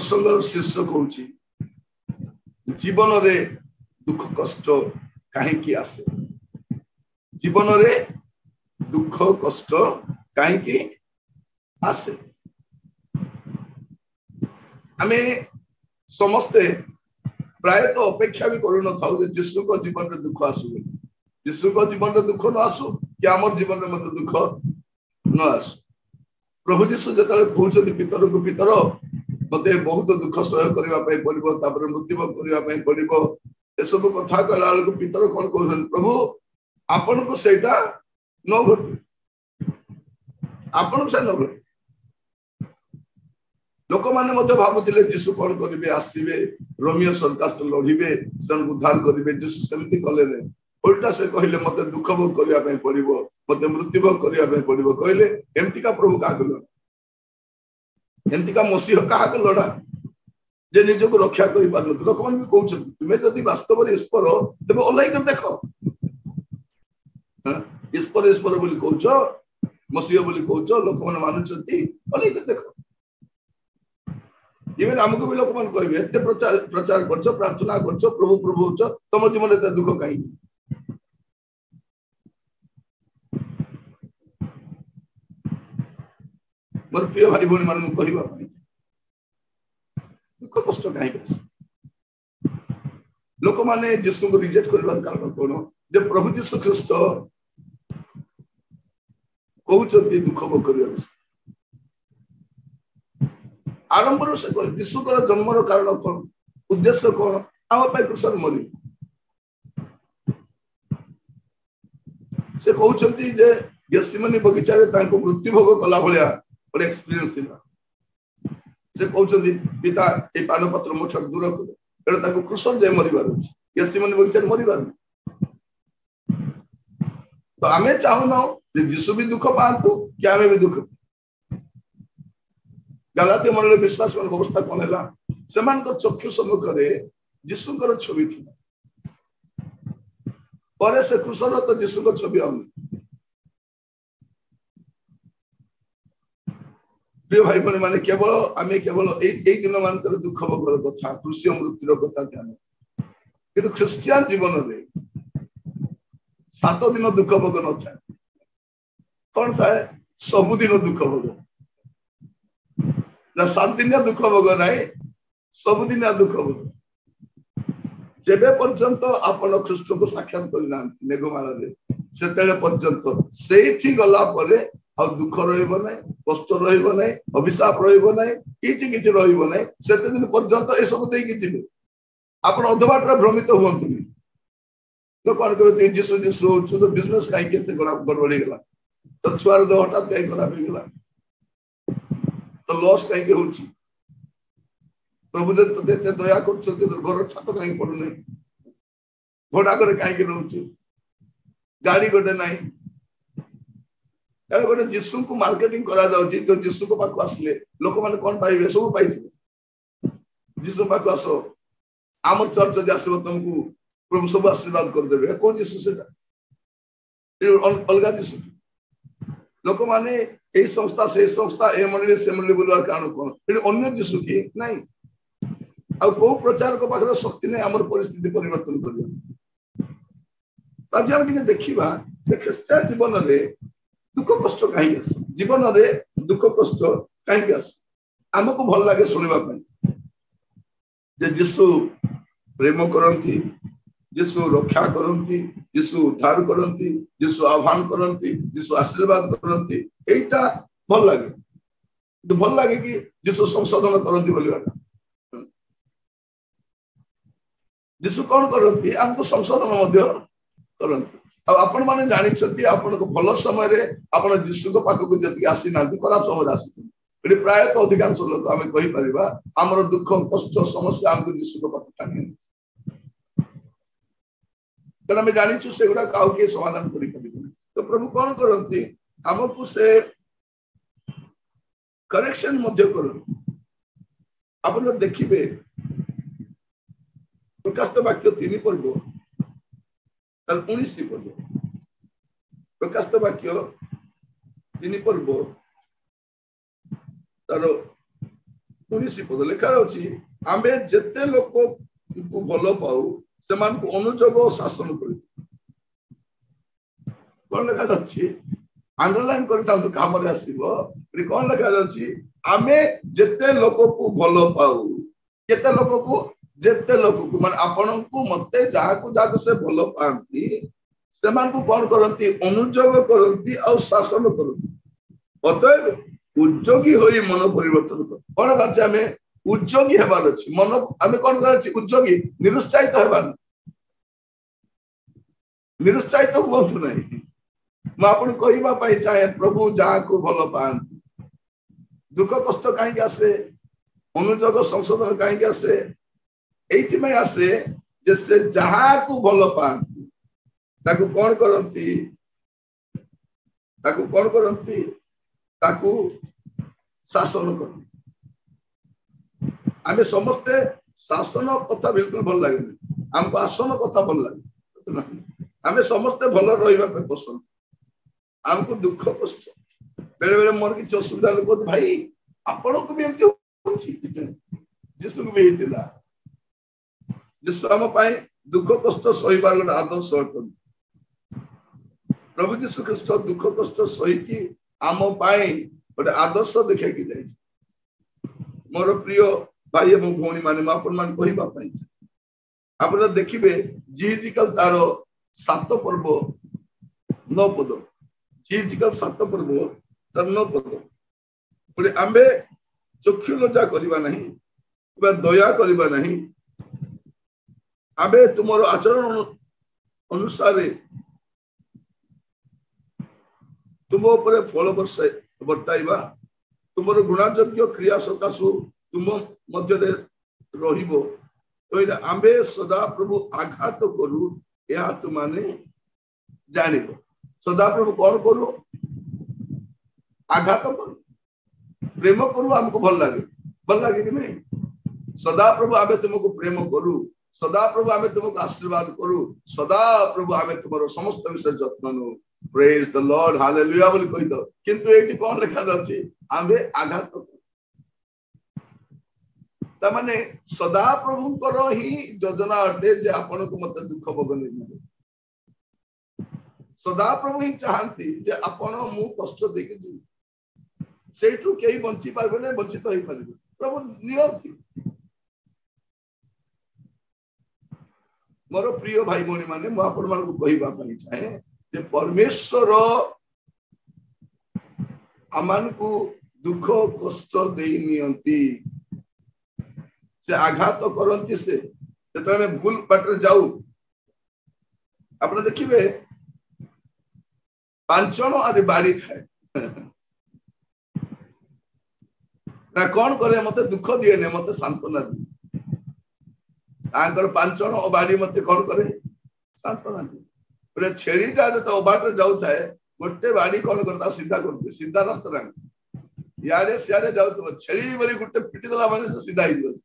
प्रसंग शीर्षक होची जीवन रे दुख कष्ट कहीं आसे जीवन रे दुख कष्ट कहीं आसे आमे समस्ते प्रायतः अपेक्षा भी करू न थाउ जीशु को जीवन रे दुख आसु जीशु को जीवन रे दुख न आसु कि आमर जीवन रे मत दुख न आसु प्रभु जीशु जतले कहउछथि पितर को पितर मते बहुत दुख सह करबा पई पड़िबो तापर मृत्यु करबा पई पड़िबो ए सब कथा कहला को पितर कोन कहउछन प्रभु आपन को सेटा न घट आपन से न घट लोक माने मते भाबुतिले जीशु कोन करिवे आसीबे रोमियो सरकास्ट लढिबे सन उद्धार करिवे जीशु सेमति कले ने उल्टा से कहले मते दुख भोग करबा पई पड़िबो मते मृत्यु भोग करबा पई पड़िबो कहले एमति का प्रभु का कहलो एमती का मसीह कहा लड़ा जे निज को रक्षा कर लोक मैंने भी कहते तुम्हें जदि वास्तव ईश्वर तेज ओल्ल देख ईश्वर ईश्वर बोली कौच मसीह बोली कौच लोक मैंने मानुंट ओल्ल देख इवेन आमको भी लोक मैंने कहे एत प्रचार कर प्रार्थना कर प्रभु प्रभु होच तुम जीवन एत दुख कहीं मोर प्रिय भाई भौणी मान कहवा दुख कष्ट कहीं लोक मैंने जीशु को रिजेक्ट कर कारण कौन जे प्रभु जीशु ख्रीस्ट कहते दुख भोग कर आरंभ से कह जीशु जन्मर कारण कौन उद्देश्य कौन आम कृष्ण मरी से कहते जे गेसिमनी बगीचा मृत्यु भोग कला भाया गोटे एक्सपीरियंस थिला से कहउछथि पिता ए पान पत्र मो छड दूर कर एटा ताको क्रूसर जे मरिबार अछि गेसिमनी बगीचा मरिबार तो आमे चाहू न जे यीशु भी दुख पांतु कि आमे भी दुख गलाती मंडल विश्वास मन अवस्था कोन हैला समान को चक्षु सम्मुख रे यीशु कर छवि थी परे से क्रूसर तो यीशु को छवि हम प्रिय भाई बहन माने केवल आमे केवल ए दिन मानकर दुख भोगर कथा कृष्य मृत्युर कथा ध्यान किंतु ख्रिस्टियन जीवन रे 7 दिन दुख भोग न था कौन था सबुदिन दुख भोग ना 7 दिन दुख भोग नाई सबुदिन दुख भोग जेबे पर्यंत आपण ख्रिस्ट को साक्षात करना मेघमाला रे सेतेले पर्यंत सेठी गला परे आ दुख रहिबो नै कष्ट रहिबो नै अभिशाप रहिबो नै किछि रहिबो नै सेते दिन पर्यंत ए सब देई किछि आपण अधबाटर भ्रमित हुवंतु लोक आन कहते जीसु जीसु तो बिजनेस काई केते गड़बड़ी गेला तो छुआर दो हठात काई खराब हो गेला तो लॉस काई के होछि प्रभु जे तो देते दया करछते तो घर छात काई पडु नै भोडा करे काई के रहउछि गाड़ी गोटे नाही यार गोटे जीशु को मार्केटिंग करा जाउछि तो जीशु को पाक आसले लोक माने कोन पाइबे सब पाइबे जीशु पाक आसो आम चर्च जे आसबो तुमको प्रभु सब आशीर्वाद कर देबे कोन जीशु सेटा अलगा जीशु लोक माने ए संस्था ए मंडली से मंडली बोलवार कारण कोन एडी अन्य जीशु की नाही आ को प्रचार को पाखर शक्ति नै हमर परिस्थिति परिवर्तन करियो आज हम के देखिबा ख्रिस्टियन जीवन रे दुख कष्ट कहीं आस जीवन रे दुख कष्ट कहीं आस आमको भल लगे सुनिबा पई जे यीशु प्रेम करंती यीशु रक्षा करंती यीशु उद्धार करंती यीशु आह्वान करंती यीशु आशीर्वाद करंती एटा भल लगे तो भल लगे कि यीशु संशोधन करंती बोलिबाटा यीशु कौन करंती हमको संशोधन मध्य करंती आपण माने जानि छथि आपण को भल समय रे आपण यीशु को पाख को जति आसी नांती खराब समय आसी एडी प्राय तो अधिकांश लोक आमे कहि परिबा हमर दुख कष्ट समस्या हमको यीशु को पाख टानी तने में जानि छु सेगुडा काउ के समाधान करि परिबो तो प्रभु कौन करंती हमको से करेक्शन मध्य करंती आपण देखिबे प्रकाशित वाक्य 3 पर्व 19 पद प्रकाशित वाक्य 3 पर्व तार 19 पद लिखा अछि आमे जेते लोक को भलो पाऊ सेमान को अनुजोग और शासन करि कोन लिखा अछि अंडरलाइन करता तो काम रे आसीबो कोन लिखा अछि आमे जेते लोक को भलो पाऊ केते लोक को जेते लोक को माने आपन को मते जहा को से भलो पांती सेमान को कोन करंती अनुजोग करंती और शासन करंती अतएव उद्योगी होई मन परिवर्तन कर कोन बाचे आमे उद्योगी हेबार अछि मन आमे कोन करछि उद्योगी निरुत्साहित हेबार निरुत्साहित होतु नहीं म आपन कहिबा पई चाहे प्रभु जहा को भलो पांती दुख कष्ट काहे के आसे अनुजोग संशोधन काहे के आसे एथि में आसे जे से जहा को भलो पांती ताकू कोन करंती ताकू शासन करंती आमे समस्ते शासन कथा बिल्कुल भल लागे हमको आसन कथा भल लागे आमे समस्ते भल रहिबा पे पसंद हमको दुख कष्ट बेले बेले मोर की असुविधा लोक भाई आपण को भी एमती होछि जिसु को भी हितला जिसु हम पाए दुख कष्ट सहिबार गोटे आदर्श अटन प्रभु यीशु ख्रीष्ट दुख कष्ट सही की आम पाए गोटे आदर्श देखा कि जाय मोर प्रिय भाई एवं भौणी माने आपण मान कहिबा पई आपण देखिबे जिजिकल तार 7 पर्व 9 पद जिजिकल 7 पर्व तार 9 पद पुरे आंबे चक्षु लज्जा करबा नहीं बा दया करबा नहीं आबे तुमरो आचरण अनुसार तुम ऊपर फल बर्ताइबा तुमरो गुणायोग्य क्रिया सकाशु तुम मध्य रहिबो तो आंबे सदा प्रभु आघात करू या तुमाने जानिबो सदा प्रभु कौन करू आघात करू प्रेम करू हमको भल लागे कि नहीं सदा प्रभु आबे तुमको प्रेम करू सदा प्रभु आबे तुमको आशीर्वाद करू सदा प्रभु आबे तुमरो समस्त विषय जत्न नु प्रेज द लॉर्ड हालेलुया बोली कहि दो किंतु एटी कोन लिखा अछि आबे आघात ता माने सदा प्रभु करो ही योजना अटे जे आपन को मत दुख भोगने सदा प्रभु ही चाहती जे आपन मु कष्ट देके जी सेठू केही बंची पारबे ने वंचित होई पारबे प्रभु नियति मोर प्रिय भाई भौणी माने मु आपन मान को कहिबा पई चाहे जे परमेश्वर आमान को दुख कष्ट देई नियंती से आघात करंती से जेतले भूल बाटर जाऊ आपण देखिबे पांचन आरे बाड़ी थाए ना कौन करे मते दुख दिए ने मते सांत्वना दे आंकर पांचन और बाड़ी मते कौन करे सांत्वना दे बोले छेड़ीटा तो बाटर जाऊ थाए गोटे बाड़ी कौन करता सीधा करते सीधा रास्ता रे यारे सियारे जाऊ तो छेड़ी बोली गोटे पिटी दला माने सीधा ही दियो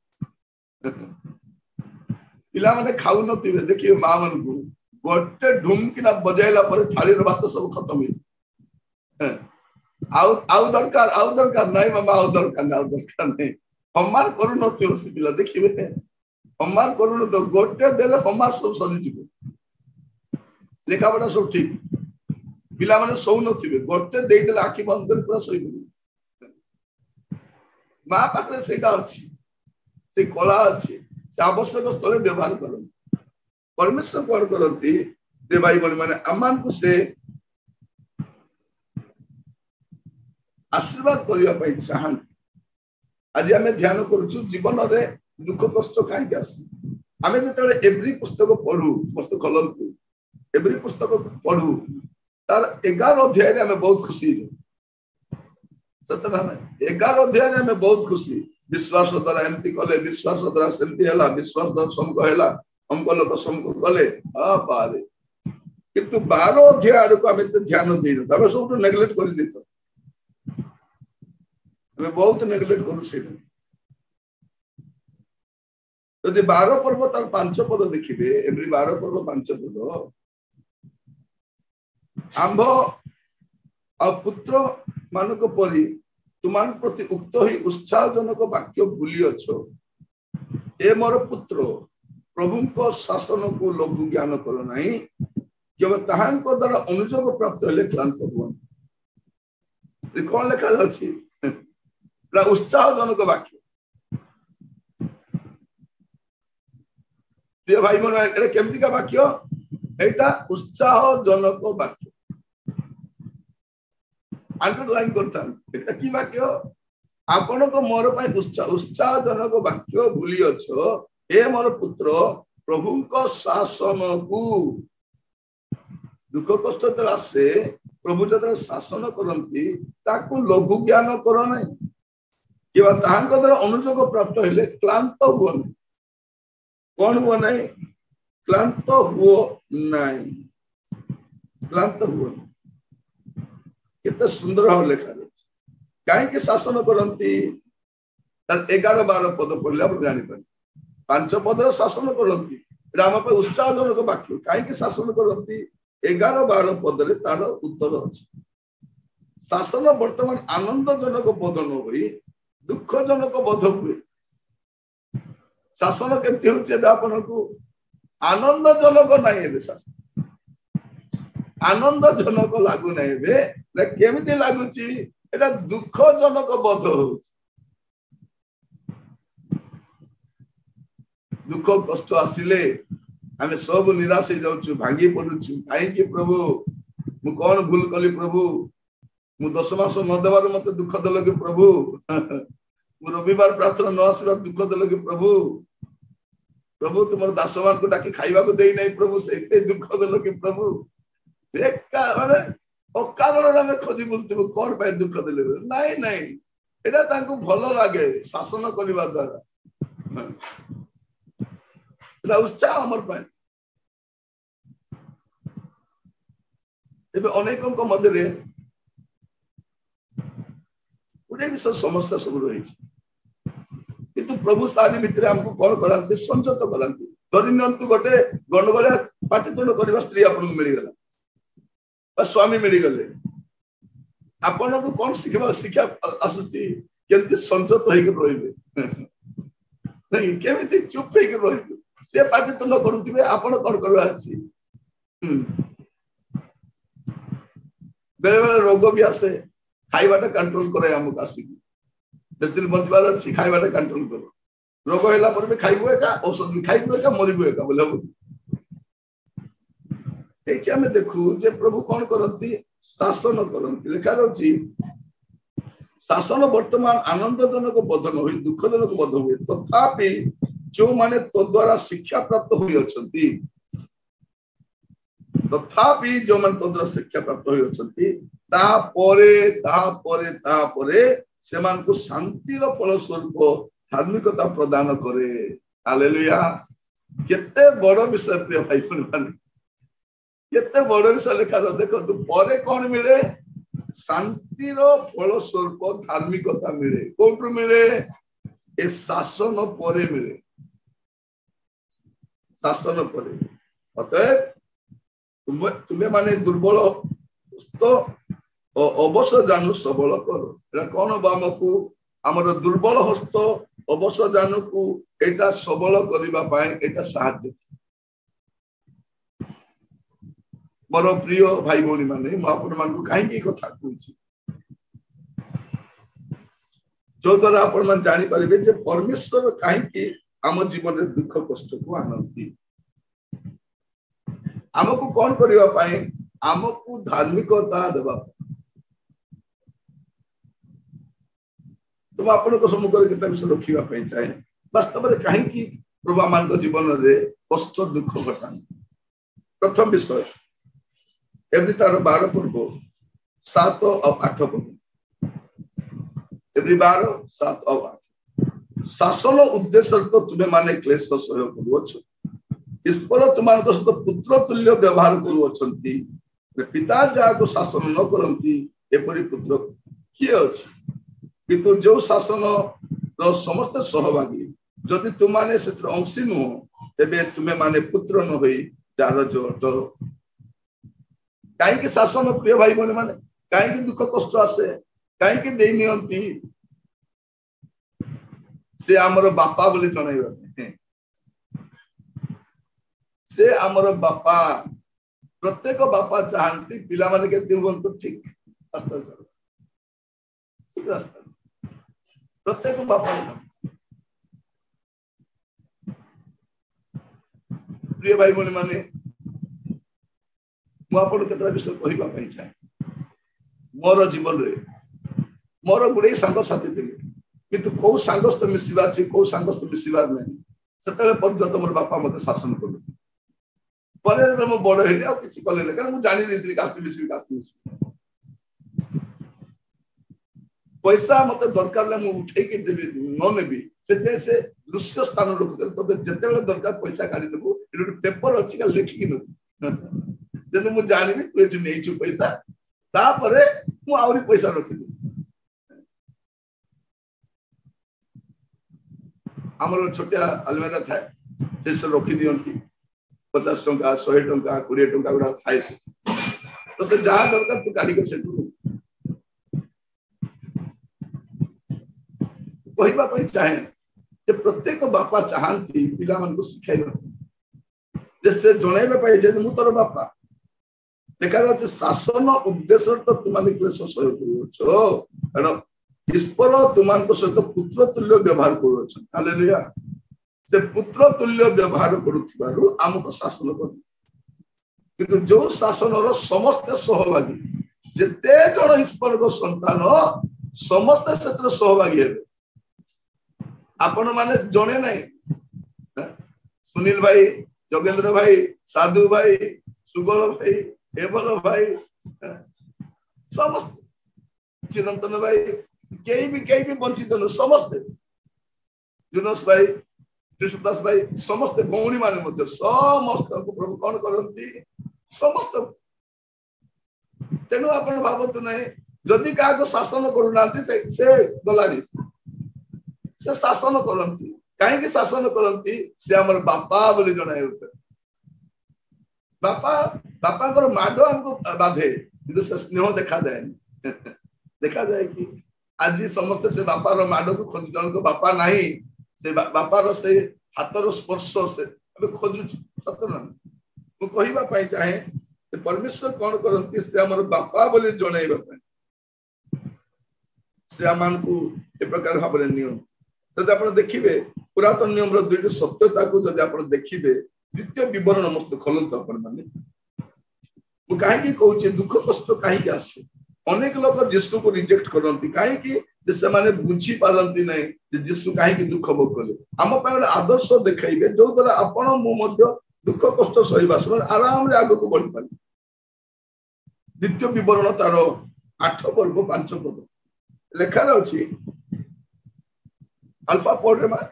पिला माने खाऊ नथिबे देखिए मां मन को गोटे ढुमकिना बजाइला पर थाली रो बात सब खत्म हो आउ दरकार नहीं मामा आउ दरकार नहीं हमार करू नथिबो से पिला देखिबे हमार करू न तो गोटे देले हमार सब सरी जिवो लेखा पढ़ा सब ठीक पिला माने सौ नथिबे गोटे देई देले आखि बंद कर पूरा सोई मां पाखरे सेटा अछि से कला अच्छी से आवश्यक स्थल व्यवहार करते परमेश्वर कौन करती रे भाई बहन माने अमान को से आशीर्वाद करबा पई चाहंती आज आमे ध्यान करूछु जीवन रे दुख कष्ट काहे के आसी आमे जेतले एवरी पुस्तक पढू पुस्तक खोलंतु एवरी पुस्तक पढू तार 11 अध्याय रे आमे बहुत खुशी सतना 11 अध्याय रे आमे बहुत खुशी विश्वास द्वारा एमती कले विश्वास द्वारा सेमती हला विश्वास द्वारा समको हला हमको लोक समको कले आ बारे किंतु 12 अध्याय को हमें तो ध्यान देनु तबे सब नेग्लेक्ट कर देतो हमें बहुत नेग्लेक्ट करू से यदि 12 पर्व तार 5 पद देखिबे एवरी 12 पर्व 5 पद आंभ आ पुत्र मानको परी तुमान प्रति उक्त ही उत्साहजनक वाक्य भूली अच्छो ए मोर पुत्र प्रभु को शासन को लघु ज्ञान करो नहीं केवल ताहांको द्वारा अनुजोग प्राप्त हेले क्लांत हुआ कौन लिखा जाच्छी उत्साहजनक वाक्य प्रिय भाई मन केमती का वाक्य एटा उत्साहजनक वाक्य अंडरलाइन करता एटा की वाक्य आपण को मोर पाई उत्साहजनक वाक्य भूली अच्छो हे मोर पुत्र प्रभु को शासन को दुख कष्ट जब आसे प्रभु जब शासन करती ताकू लघु ज्ञान कर नहीं कि द्वारा अनुजोग प्राप्त हेले क्लांत हुआ नहीं कौन हुआ नहीं क्लांत हुआ नहीं क्लांत हुआ कितना सुंदर भाव लिखा कहीं शासन करती 11-12 पद पढ़ले आप जापर 5 पदर शासन करती आम उत्साहजनक वाक्य कहीं शासन करती 11-12 पदरे तार उत्तर अच्छे शासन वर्तमान आनंदजनक बोध न हो दुखजनक बोध हुए शासन केमती होपन को आनंदजनक नहीं शासन आनंदजनक लगु ना केमिति लगुच एटा दुखजनक बोध हो दुख कष्ट आसिले आम सब निराश हो जाऊँ भांगी पड़ुचु कहीं प्रभु मु कौन भूल कली प्रभु मु 10 मास नदेवार मत दुख देल कि प्रभु मु रविवार प्रार्थना न आसबार दुख देल कि प्रभु प्रभु तुम दास मान को डाकी खाइबा को देई नहीं प्रभु से दुख देल कि प्रभु माने अकारण आम खोजी बुलू कौन पाई दुख देले नाई नाई एटा तांको भल लागे शासन करने द्वारा उत्साह अमर पाए अनेकों मध्य गोटे विषय समस्या सब रही किंतु प्रभु सारी भितर हमको कौन कराते संयत कराते धरी नियंतु गोटे गंडगोलिया पाटितुंड करने स्त्री आपको मिलगला स्वामी मिलगले आपण को कौन शिक्षा आसुची केमती संयत होइके नहीं केमिति चुप होइके रहिबे से पाटितुंड करुथिबे आपण कौन करबा अछि बेले बेले रोग भी आसे खाइबाटा कंट्रोल करे हमको आसिक बेस दिन बंचबार अच्छी खाइबाटा कंट्रोल करो रोग होला पर भी खाइबो एका औषध भी खाइबो एका मरिबो एका बोले एठी हमें देखु जे प्रभु कौन करती शासन करती लिखा रहछि शासन वर्तमान आनंदजनक बोध न होई दुखजनक बोध हुए तथापि जो माने तो द्वारा शिक्षा प्राप्त हुई अछंती तथापि जो माने तो द्वारा शिक्षा प्राप्त हुई अछंती तापरे सेमान को शांतिर फल स्वरूप धार्मिकता प्रदान करे हालेलुया केते बड़ विषय प्रिय भाई माने केते बड़ विषय लिखा देखो परे कौन मिले शांतिर फल स्वरूप धार्मिकता मिले कोठु मिले ए शासन परे मिले शासन परे अतएव तुम्हें माने दुर्बल तो अवश्य जानू सबल करो कौन हमको आमर दुर्बल हस्त अवश्य जानू को एटा सबल करिबा पाए एटा साहाय्य मोर प्रिय भाई भौणी माने आपण मान को कहीं कथा कहूँ जो द्वारा आपण मान जानी परिबे जे परमेश्वर कहीं आम जीवन रे दुख कष्ट को आनंदी आमको कौन करिबा पाए आमको धार्मिकता देबा तुम आपण को सम्मुख रे केटा विषय रखिबा पाए चाहे वास्तव में कहीं प्रभु मान को जीवन रे कष्ट दुख घटान प्रथम विषय एवरी तार 12 पूर्व 7 और 8 पद एवरी 12 7 और 8 शासन उद्देश्य तो तुम्हें माने क्लेश सहयोग करूछ ईश्वर तुमको सहित पुत्र तुल्य व्यवहार करूछंती पिता जहाँ को शासन न करती एपरी पुत्र किए अछि किंतु जो शासन रो समस्त सहभागी जदि तुमाने से अंशी नुह तेबे तुम्हें माने पुत्र न होई जार जोट कहीं शासन प्रिय भाई बने माने कहीं दुख कष्ट आसे कहीं दे नियंती से आमर बापा बोली जणाइबा से आमर बापा प्रत्येक बापा चाहती पिला माने केते हुंतु ठीक रास्ता चल रास्ता प्रत्येक बापा प्रिय भाई भौणी माने मु आपन केतरा विषय कहिबा पई चाहे मोर जीवन रे मोर गुडे संग साथी थिले किंतु को संगस्त मिसिबा छी को संगस्त मिसिबार नै सेतले पर्यंत मोर बापा मते शासन करले परे जब मु बड़ हेली आ किछि कले नै कारण मु जानि देथिली कास्ती मिसिबी पैसा मते दरकार ले मु उठै के देबी न नेबी से दृश्य स्थान रखुते तो जते बेले दरकार पैसा काढी देबू एडो पेपर अछि का लिखि कि न जदि मु जानिबी तू एठी नै छु पैसा ता परे मु आउरी पैसा रखिबी हमर छोटिया अलमेरा थाए से रखी दियंती 50 टंका 100 टंका 20 टंका गुडा थाए तो जहाँ दरकार तू गाड़ी कर सेठू कहवा चाहे जे प्रत्येक बापा चाहती पिला मन को शिखाइबा जैसे जणाइबा पाए जे मु तोर बापा देखा जाচ্ছে शासन उद्देश्य तो तुमाने क्लेश सहयोग करूछो कारण ईश्वर तुमान सहित पुत्र तुल्य व्यवहार करूछ हालेलुया से पुत्र तुल्य व्यवहार करूथिबारु हमको शासन कर किंतु जो शासन रो समस्त सहभागी जते जण ईश्वर को संतान समस्त क्षेत्र सहभागी हेबे आपण माने जणे नहीं सुनील भाई जोगेंद्र भाई साधु भाई सुगल भाई एबल भाई समस्त चिरंतन भाई कई भी वंचित न समस्त जुनस भाई कृष्णदास भाई समस्त भौणी माने मध्य समस्त को प्रभु कौन करंती समस्त तेनु आपण भावतु नहीं जदि का को शासन करूनांती से गलानी से शासन करंती काहे के शासन करंती से हमर बापा बोली जणाय बापा बापा को माडो हमको बाधे किंतु से स्नेह देखा जाए कि आज समस्त से बापा रो माडो को खोज जन को बापा नहीं से बापा रो से हाथ रो स्पर्श से अबे खोजु सतना मु कहिबा पई चाहे से परमेश्वर कोन करंती से हमर बापा बोली जणाइबा पई से आमान को ए प्रकार भाबरे नियो जदि आपण देखिबे पुरातन नियम रो दुईटी सत्यता को जदि आपण देखिबे द्वितीय विवरण मस्त खोलंत आपण माने मु काहे की कहू जे दुख कष्ट काहे के आसे अनेक लोग यीशु को रिजेक्ट करंती काहे की जे माने बुझी पारंती नै जे यीशु काहे की दुख भोग कले हम पय आदर्श देखाइबे जो द्वारा आपण मु मध्य दुख कष्ट सहिबा सम आराम रे आगो को बढ़ी पानी द्वितीय विवरण तार 8 पर्व 5 पद लेखा अछि अल्फा पढ़ मा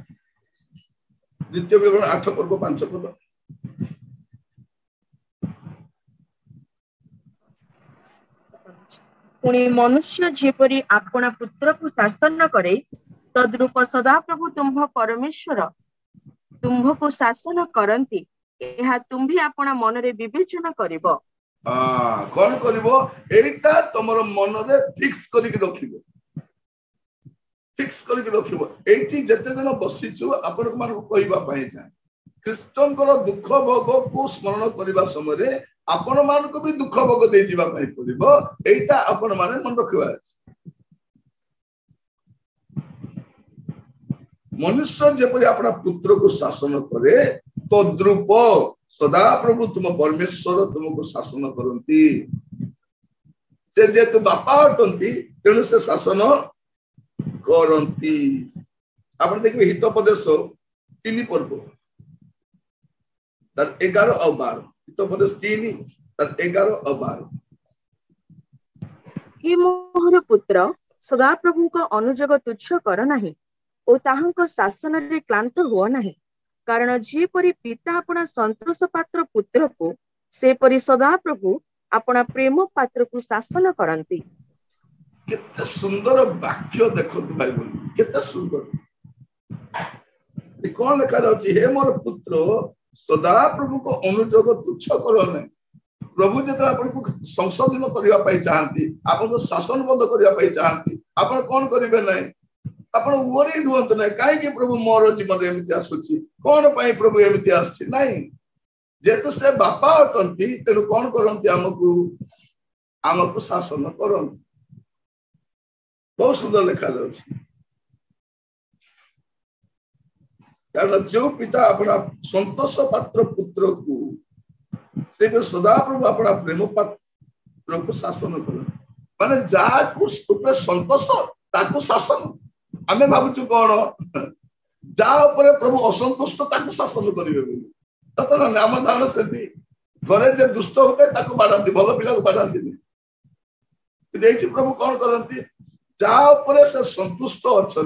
द्वितीय विवरण 8 पर्व 5 पद पुणी मनुष्य जेपरी आपना पुत्र को शासन करे तद्रूप सदा प्रभु तुम्भ परमेश्वर तुम्भ को शासन करंती एहा तुम्भी आपना मन रे विवेचना करिवो कोन करिवो एटा तमरो मन रे फिक्स करि के रखिबो फिक्स करि के रखिबो एठी जते जन बसिछु आपन मन को कहिबा पाए जाय कृष्ण को दुख भोग को स्मरण करबा समय रे आपण मान को भी दुख भोग दे जीवा पाई पड़िबो एटा आपण माने मन रखिबा मनुष्य जेपरि अपना पुत्र को शासन करे तद्रूप सदा प्रभु तुम परमेश्वर तुमको शासन करंती से जेतु बापा हटंती तेनु से शासन करंती आपण देखबे हितोपदेश 3 पर्व तर 11 और 12 हितोपदेश 3 तर 11 और 12 हे मोहर पुत्र सदा प्रभु को अनुजोग तुच्छ कर नाही ओ ताहंको शासन रे क्लांत हुआ नाही कारण जे परि पिता अपना संतोष पात्र पुत्र को से परि सदा प्रभु अपना प्रेम पात्र को शासन करंती केते सुंदर वाक्य देखो भाई बोल केते सुंदर कौन लिखा जाଉଛି हे मोर पुत्र सदा प्रभु को अनुजोग तुच्छ करो नहीं प्रभु जो आपको संशोधन करने चाहती आपको शासनबद्ध करने चाहती आप कौन करेंगे ना आप वरी रुहतु ना कहीं प्रभु मोर जीवन एमती आसूची कौन प्रभु एमती आसी ना जेहेतु से बापा अटंती तेणु कौन करती आमको शासन कर बहुत सुंदर लिखा जाए कारण जो पिता अपना संतोष पात्र पुत्र को से सदा प्रभु अपना प्रेम पात्र को शासन कर माने जहाँ संतोष ताको शासन आमे भावुचु कौन जहाँ प्रभु असंतुष्ट ताको शासन करेंगे तत ना आम धारणा से घरे जे दुष्ट होते ताको बाढ़ाती भल पिला को बाढ़ाती प्रभु कौन करती जहाँ से संतुष्ट अच्छा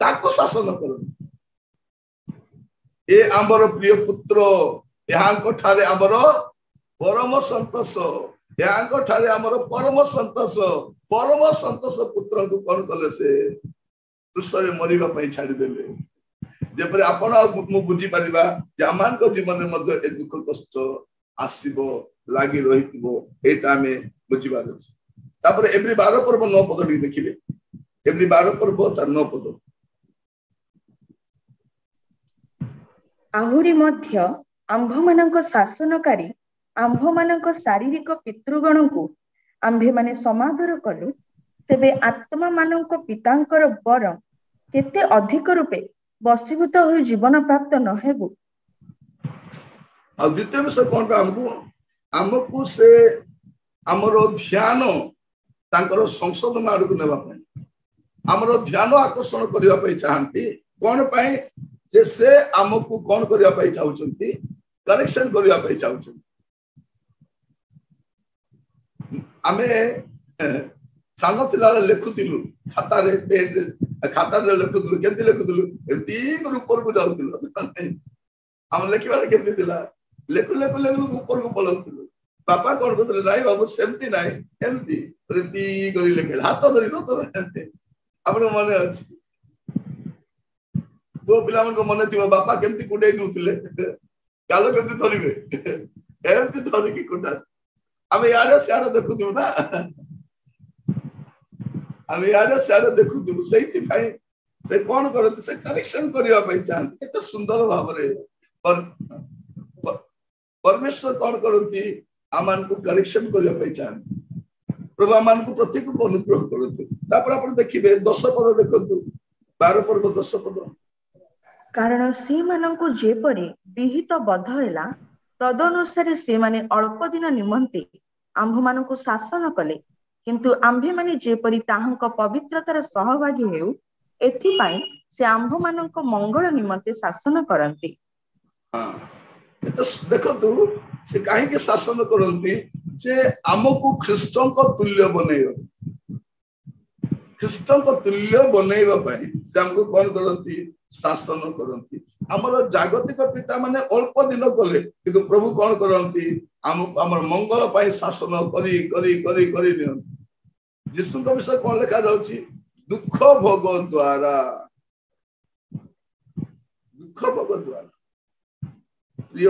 ताको शासन करती ए आमर प्रिय पुत्र यहाँ ठारे आमर परम संतोष यहाँ ठारे आमर परम संतोष पुत्र को कौन कले से क्रूस मरवा छाड़देले जेपरि आपण बुझी पारिबा जे आमान को जीवन में मध्य ए दुख कष्ट आसीबो लागी रहितबो एटा में बुझिबार अछि तापर एवरी 12 पर्व 9 पद देखिबे एवरी 12 पर्व 9 पद आहुरी मध्य आंभमानक शासनकारी आंभमानक शारीरिक पितृगण को आंभे माने समादर कलु तेबे आत्मा मानक पितांकर वर केते अधिक रूपे वशीभूत हो जीवन प्राप्त न हेबु द्वितीय विषय कौन आमको से आमर ध्यान तांकर संशोधन आड़ को नेबा आमर ध्यान आकर्षण करने चाहती कौन पाई जे से आमको कौन करने चाहते करेक्शन करने चाहते आमे सान थिला लिखुलु खातार लिखुलु केमती लिखुलु एमती ऊपर को जाऊलु आम लिखा केमती लेखु लेखु लेखु ऊपर को पलाऊलु बापा कौन कहते नाई बाबू सेमती नाई एमती लिखे हाथ धरी आप मन अच्छी पु पिला मन थी बापा केमती कुंडे दूसरे गाल केमती धरवे एमती धरिकी कुंडा आम यार सियाड़ देखुलु ना आम यार सियाड़ देखुलु से कौन करते से करेक्शन करने चाहते केते सुंदर भाव परमेश्वर कौन करती आमान को करेक्शन करने चाहते प्रभु आमान को प्रत्येक को अनुग्रह करते आप देखिए 10 पद देखु 12 पर्व 10 पद कारण से माननको जेपरि विहित बद्ध हैला तदनुसार से माने अल्प दिन निमंते आंभ माननको शासन कले किंतु आंभे माने जेपरि ताहांक पवित्रतार सहभागी हेउ एथि पई से आंभ माननको मंगल निमंते शासन करंती हां तो देखो से काहे के शासन करंती जे आमको ख्रीष्टन को तुल्य बनेयो ख्रीष्टन को तुल्य बनेइबा पई से हमको कौन करंती शासन करंती हमर जागतिक पिता माने अल्प दिन गले किंतु प्रभु कौन करंती हमर मंगल पाई शासन करी करी करी करी नियन यीशु का विषय कौन लिखा जाउची दुख भोग द्वारा प्रिय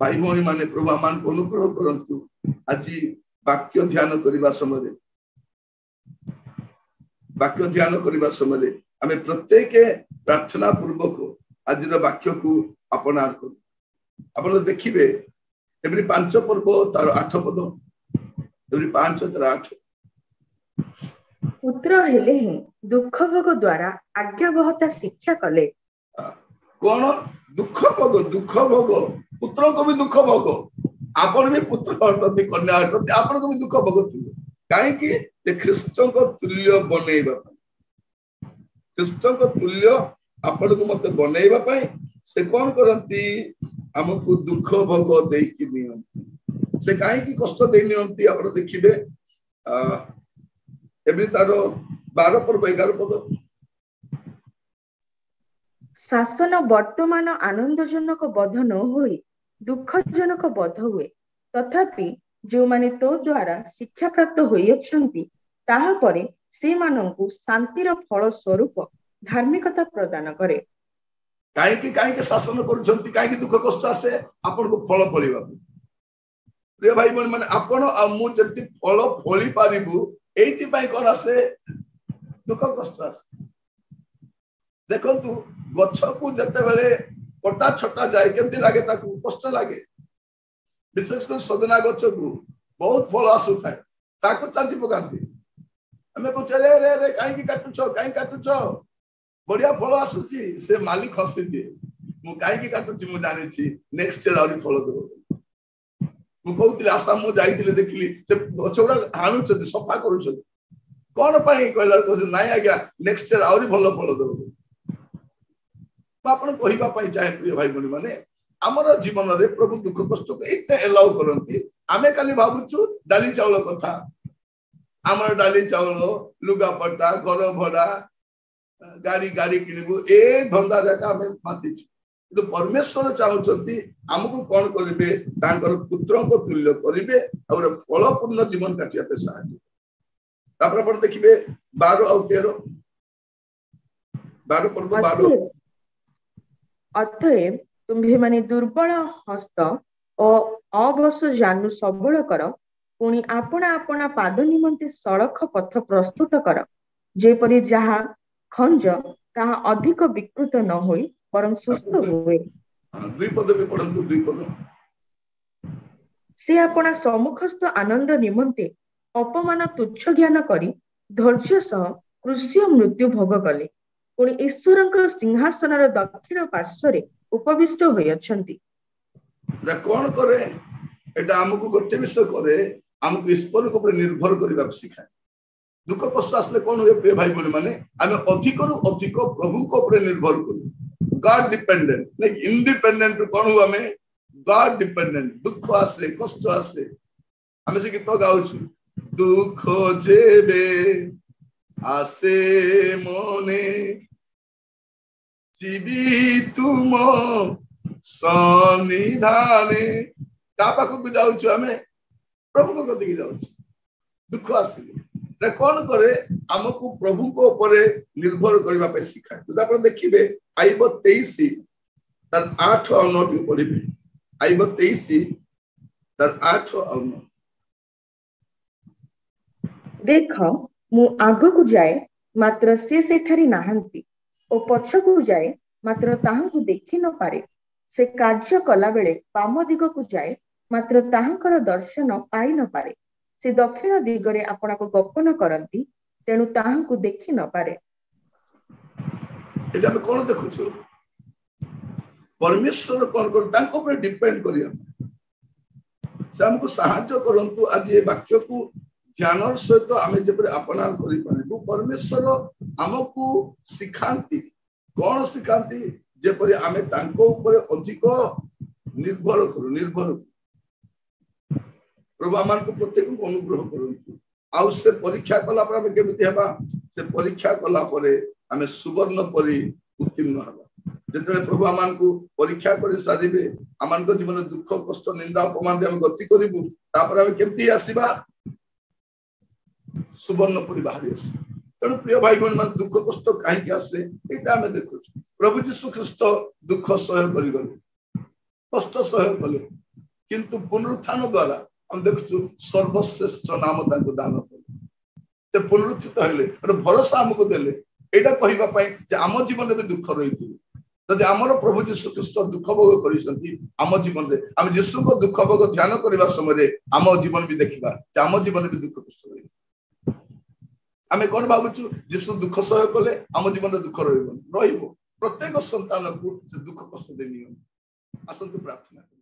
भाई भौणी माने प्रभु आमान को अनुग्रह करंतु आज वाक्य ध्यान करबा समय आमे प्रत्येक प्रार्थना पूर्वक आज वाक्य को अपनार कर आप देखिए एवरी 5 पर्व तार 8 पद एवरी 5 तार 8 पुत्र हेले ही दुख भोग द्वारा आज्ञावहता शिक्षा कले कौन दुख भोग पुत्र को भी दुख भोग आपण भी पुत्र अटंती कन्या अटंती आपण को भी दुख भोग कहीं ख्रीष्टन को तुल्य बनैबा ख्रीष्टन को तुल्य आपण को मत बनैबा से कौन करती हमको दुख भोग देकी नियंती से कहीं कष्ट दे नियंती आप देखिए एवरी तार 12 पर्व 11 पद शासन वर्तमान आनंदजनक बध न होई दुखजनक बध हुए तथापि जो माने तो द्वारा शिक्षा प्राप्त होई अछंती ताहा परे से माननकु शांतिर फल स्वरूप धार्मिकता प्रदान करे काहे शासन करछंती काहे दुख कष्ट आसे आपन को फल फलिबा प्रिय भाई बहन माने आपण आ मु जति फल फली पारिबु एति पई कोन आसे दुख कष्ट आसे देखंतु गछ को जते बेले कटा छटा जाए केमति लागे ताकू कष्ट लागे विशेष कर सजना गछ को बहुत फल आसु थाए ताकू चांची पकांती हमें को चले रे रे काई की काटुछो बढ़िया फल आसुची से मालिक हसी दिए मु काई की काटुची मु जानि छी नेक्स्ट ईयर आउरी फल देबो मु कहउतिले आसाम मु जाइतिले देखिली से गछोडा हाणु छथि सफा करू छथि कोन पई कहला को नाइ आज्ञा नेक्स्ट ईयर आउरी भलो फल देबो आपण कहिबा पई चाहे प्रिय भाई बहन माने हमर जीवन रे प्रभु दुख कष्ट को एते एलाउ करंती आमे खाली भाबुछु डाली चावल कथा हमर डाली चावल लुगा पट्टा घर भड़ा गाड़ी गाड़ी किनिबु ए धंदा जाका हमें मातिछु तो परमेश्वर चाहउछंती हमकु कोन करिवे तांकर पुत्र को तुल्य करिवे और फलपूर्ण जीवन काटिया पे सहायता तापर पर देखिबे 12 और 13 12 पर्व 12 अतएव तुम्हें माने दुर्बल हस्त और अवश जानू सबल कर पुणी आपना आपना पाद निमंते सड़क पथ प्रस्तुत कर जेपरि जहा खंज ताहा अधिक विकृत न होई परम सुस्थ हुए द्विपद भी पढ़ंतु द्विपद से आपना सम्मुखस्थ आनंद निमंते अपमान तुच्छ ज्ञान करी धैर्य सह कृष्य मृत्यु भोग कले पुणी ईश्वर सिंहासन दक्षिण पार्श्व उपविष्ट होई अछंती कौन करे एटा हमको गोटे विषय करे हमको ईश्वर को ऊपर निर्भर करबा सिखाए दुख कष्ट आसले कौन हुए प्रिय भाई बहन माने आमे अधिक रु अधिक प्रभु को ऊपर निर्भर करू गॉड डिपेंडेंट लाइक इंडिपेंडेंट कौन हुआ हमें गॉड डिपेंडेंट दुख आसे कष्ट आसे हमें से गीत गाउछु दुख जेबे आसे मने जीवी तुम सन्निधाने का पाखु जाउछु हमें प्रभु को कति जाउछु दुख आसे कौन करे हमको प्रभु को ऊपर निर्भर करबा पे सिखाए तो आपण देखिबे आइब 23 तर 8 और 9 को पढिबे आइब 23 तर 8 और 9 देख मु आग को जाए मात्र से सेठारी नाहंती ओ पछ को जाए मात्र ताहांकु देखि न पारे से कार्य कला बेले बाम दिग को जाए मात्र ताहांकर दर्शन पाई न पारे से दक्षिण दिगरे आपना को गोपन करंती तेनु ताहांकु देखि न पारे एटा हम कोन देखुछु परमेश्वर कोन कर तांको पर डिपेंड करिया से हमको सहायता करंतु आज ये वाक्य को ध्यान सहित आमे जेपरे अपना करि पारिबु परमेश्वर हमको सिखांती कोन सिखांती जेपरे आमे तांको ऊपर अधिक निर्भर प्रभु आमान को प्रत्येक को अनुग्रह करंतु आउ से परीक्षा कला पर हमें केमिति हेबा से परीक्षा कला परे हमें सुवर्ण परि उत्तीर्ण हेबा जेतले प्रभु आमान को परीक्षा करि सारिबे आमान को जीवन दुख कष्ट निंदा अपमान दे हम गति करिबु तापर हमें केमिति आसीबा सुवर्ण परि बाहरी आसी तेणु प्रिय भाई बहन मान दुख कष्ट काहे आसे एटा हमें देखु प्रभु यीशु ख्रीष्ट दुख सहय करि गले कष्ट सहय कले किंतु पुनरुत्थान द्वारा हम देखु सर्वश्रेष्ठ नाम तांको दान कले ते पुनरुत्थित हेले और भरोसा हमको देले एटा कहिबा पई जे आम जीवन रे दुख रहिथि जदि हमर प्रभु यीशु ख्रीष्ट दुख भोग करिसंती आम जीवन रे हम यीशु को दुख भोग ध्यान करबा समय रे आम जीवन भी देखिबा जे आम जीवन रे दुख कष्ट रहिथि आमे कोन भाबुछु यीशु दुख सहय कले आम जीवन रे दुख रहिबो प्रत्येक संतान को से दुख कष्ट देनियो आसंतु प्रार्थना करू